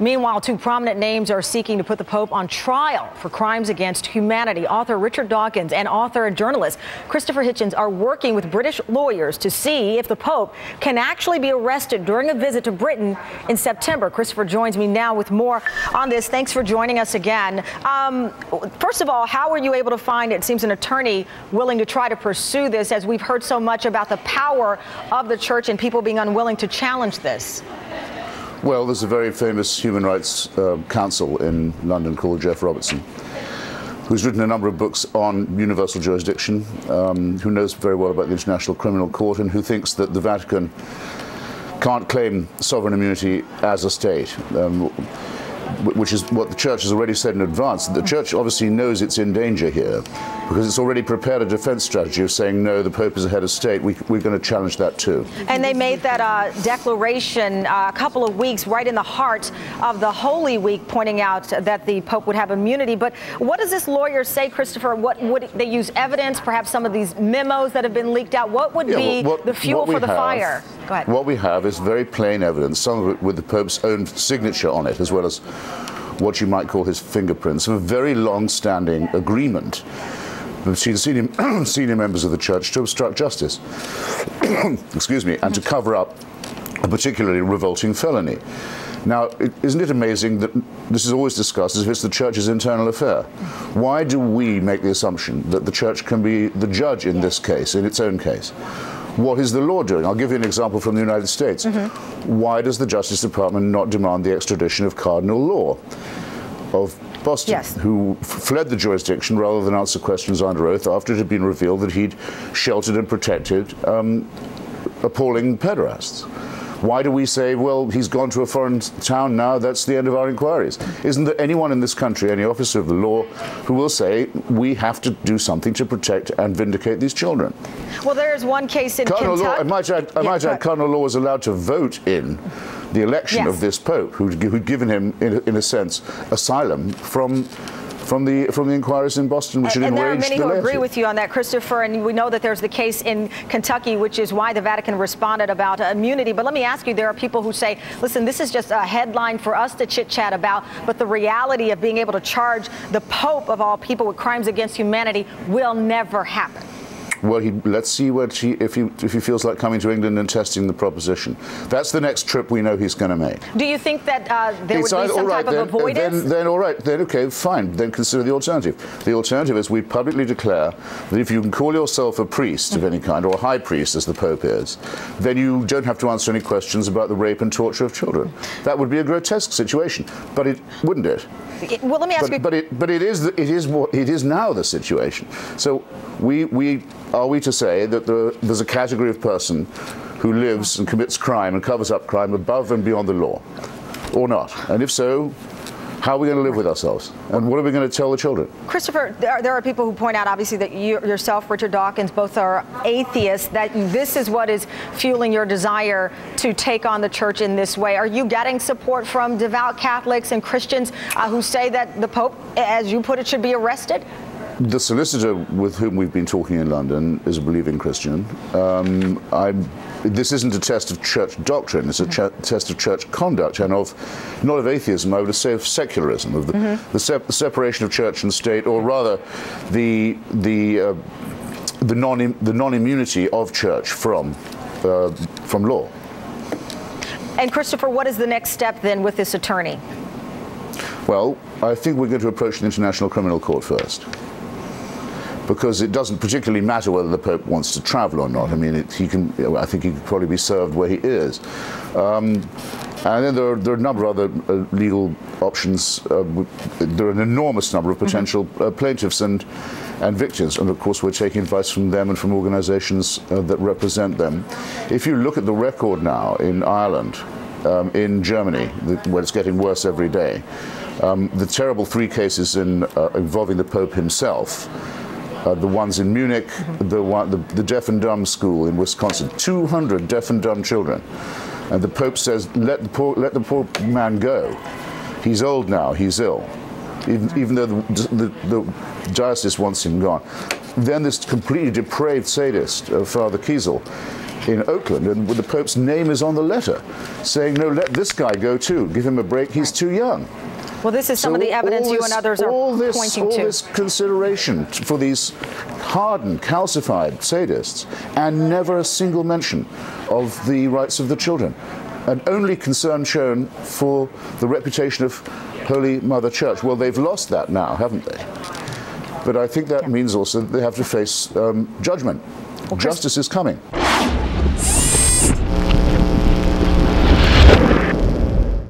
Meanwhile, two prominent names are seeking to put the Pope on trial for crimes against humanity. Author Richard Dawkins and author and journalist Christopher Hitchens are working with British lawyers to see if the Pope can actually be arrested during a visit to Britain in September. Christopher joins me now with more on this. Thanks for joining us again. First of all, how were you able to find, it seems, an attorney willing to try to pursue this, as we've heard so much about the power of the church and people being unwilling to challenge this? Well, there's a very famous human rights counsel in London called Jeff Robertson, who's written a number of books on universal jurisdiction, who knows very well about the International Criminal Court, and who thinks that the Vatican can't claim sovereign immunity as a state, which is what the Church has already said in advance. The Church obviously knows it's in danger here, because it's already prepared a defense strategy of saying, no, the Pope is a head of state. We're going to challenge that too. And they made that declaration a couple of weeks right in the heart of the Holy Week, pointing out that the Pope would have immunity. But what does this lawyer say, Christopher? What would they use evidence, perhaps some of these memos that have been leaked out? What would be the fuel for the fire? Go ahead. What we have is very plain evidence, some of it with the Pope's own signature on it, as well as what you might call his fingerprints, of a very long-standing agreement between senior members of the Church to obstruct justice, excuse me, and to cover up a particularly revolting felony. Now, isn't it amazing that this is always discussed as if it's the Church's internal affair? Why do we make the assumption that the Church can be the judge in this case, in its own case? What is the law doing? I'll give you an example from the United States. Why does the Justice Department not demand the extradition of Cardinal Law of Boston, who fled the jurisdiction rather than answer questions under oath after it had been revealed that he'd sheltered and protected appalling pederasts? Why do we say, well, he's gone to a foreign town now, that's the end of our inquiries? Isn't there anyone in this country, any officer of the law, who will say, we have to do something to protect and vindicate these children? Well, there is one case in Kentucky. I might add, Cardinal Law was allowed to vote in the election of this Pope, who'd given him, in a sense, asylum from the inquiries in Boston, which had enraged the laity. And there are many who agree with you on that, Christopher, and we know that there's the case in Kentucky, which is why the Vatican responded about immunity. But let me ask you, there are people who say, listen, this is just a headline for us to chit-chat about, but the reality of being able to charge the Pope, of all people, with crimes against humanity will never happen. Well, let's see if he feels like coming to England and testing the proposition. That's the next trip we know he's going to make. Do you think that there would be some type of avoidance? Then all right, then okay, fine. Then consider the alternative. The alternative is we publicly declare that if you can call yourself a priest of any kind, or a high priest, as the Pope is, then you don't have to answer any questions about the rape and torture of children. That would be a grotesque situation, but it wouldn't it? Well, let me ask you. But it is now the situation. So are we to say that there's a category of person who lives and commits crime and covers up crime above and beyond the law, or not? And if so, how are we going to live with ourselves? And what are we going to tell the children? Christopher, there are people who point out, obviously, that you yourself, Richard Dawkins, both are atheists, that this is what is fueling your desire to take on the church in this way. Are you getting support from devout Catholics and Christians who say that the Pope, as you put it, should be arrested? The solicitor with whom we've been talking in London is a believing Christian. This isn't a test of church doctrine, it's a test of church conduct, and not of atheism, I would say of secularism, of the separation of church and state, or rather the non-immunity of church from law. And Christopher, what is the next step then with this attorney? Well, I think we're going to approach the International Criminal Court first, because it doesn't particularly matter whether the Pope wants to travel or not. I mean, I think he could probably be served where he is. And then there are a number of other legal options. There are an enormous number of potential plaintiffs and victims, and of course we're taking advice from them and from organizations that represent them. If you look at the record now in Ireland, in Germany, where it's getting worse every day, the terrible 3 cases involving the Pope himself, the ones in Munich, the deaf and dumb school in Wisconsin, 200 deaf and dumb children, and the Pope says, let the poor man go. He's old now, he's ill, even though the diocese wants him gone. Then this completely depraved sadist, Father Kiesel, in Oakland, and the Pope's name is on the letter, saying, no, let this guy go too. Give him a break. He's too young. Well, this is some of the evidence you and others are pointing to. All this consideration for these hardened, calcified sadists, and never a single mention of the rights of the children. And only concern shown for the reputation of Holy Mother Church. Well, they've lost that now, haven't they? But I think that means also that they have to face judgment. Well, Justice is coming.